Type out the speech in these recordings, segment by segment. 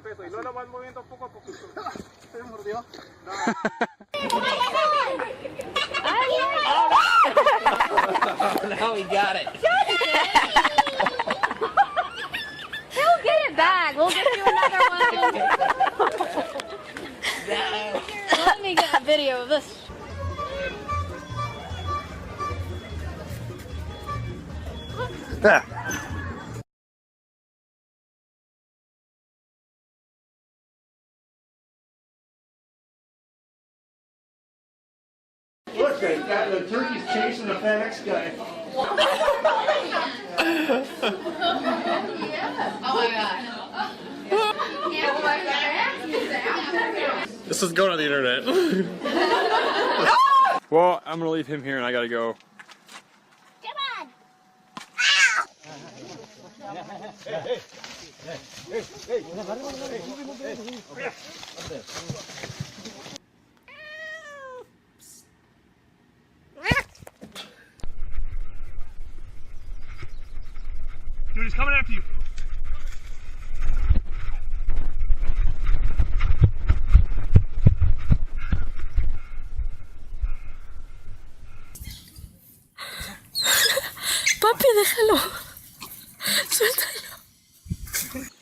Peso, y no lo vas moviendo poco a poco. ¿Se mordió? No. Now we got it. He'll get it back. We'll get you another one. Let me get a video of this. Look, the turkey's chasing the FedEx guy. Oh my god. This is going on the internet. Well, I'm gonna leave him here and I gotta go. Come on. Dude, he's coming after you. Papi, déjalo. Suéltalo.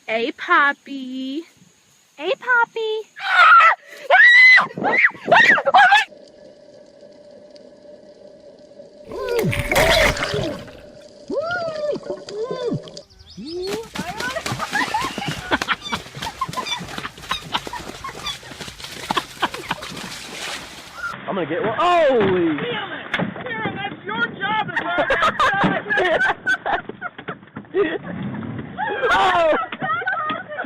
Hey, Papi. Hey, Papi. I'm gonna get one. Holy! Damn it! Karen, that's your job to Oh!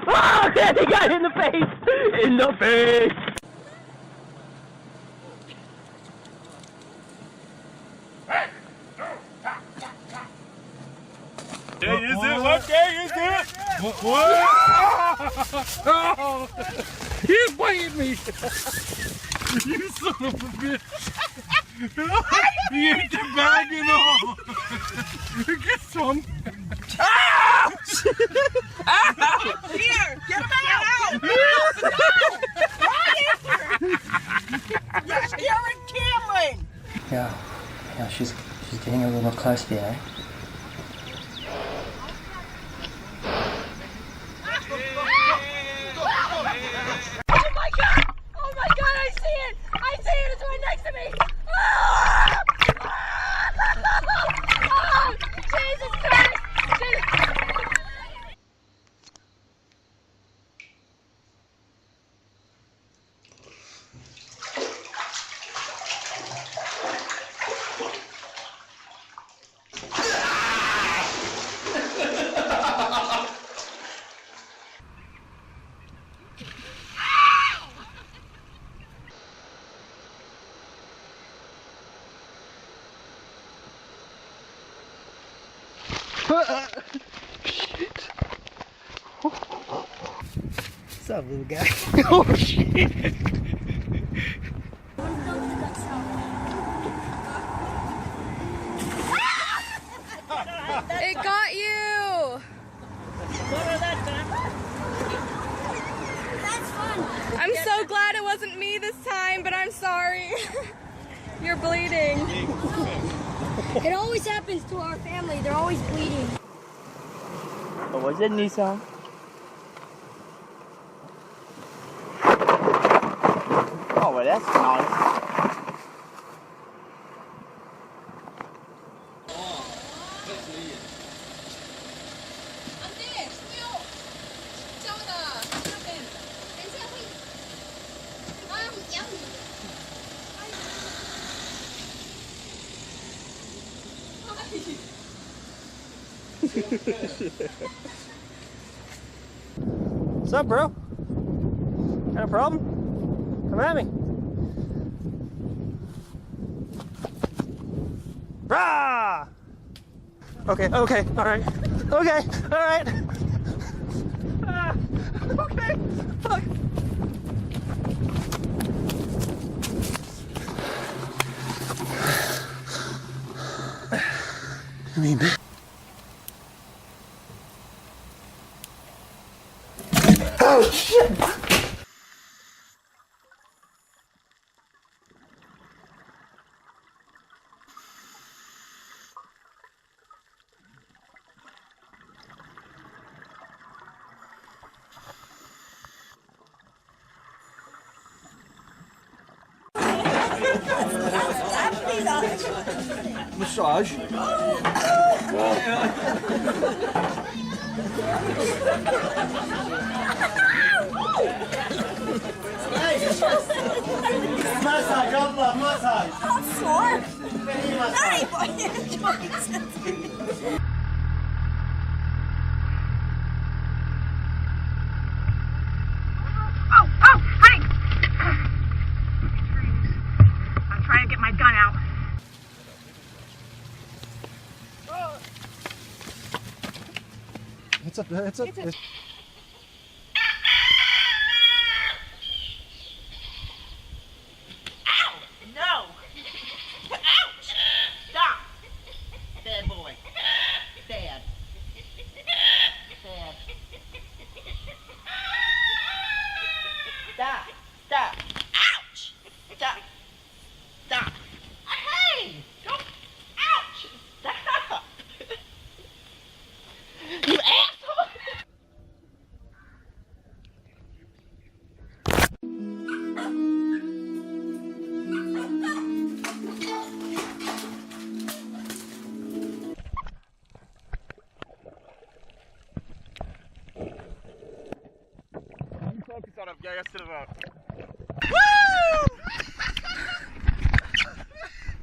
Oh! He got hit in the face! In the face! Day is it? What day is it? What? Oh! He biting me! You son of a bitch! He ate the bag and all! Get some! Here, get him out! You're scaring Cameron! Yeah, she's getting a little close there. Shit. What's up, little guy? Oh, shit. It got you! That's fun. I'm so glad it wasn't me this time, but I'm sorry. You're bleeding. It always happens to our family. They're always bleeding. What was it, Nissan? Oh, well, that's nice. What's up, bro? Got a problem? Come at me. Rah! Okay, okay, alright. Okay, alright. Ah, okay, fuck. I mean. Oh shit! Massage. Massage, abla, massage. Oh, honey! I'm trying to get my gun out. It's a. No! Ouch! Stop! Bad boy. Bad. Bad. Stop! Stop! Ouch! Stop! Stop! Hey! Don't! Ouch! Stop! You asshole! Focus on him. Yeah, sit him out.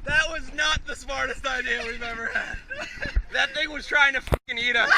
That was not the smartest idea we've ever had. That thing was trying to fucking eat us.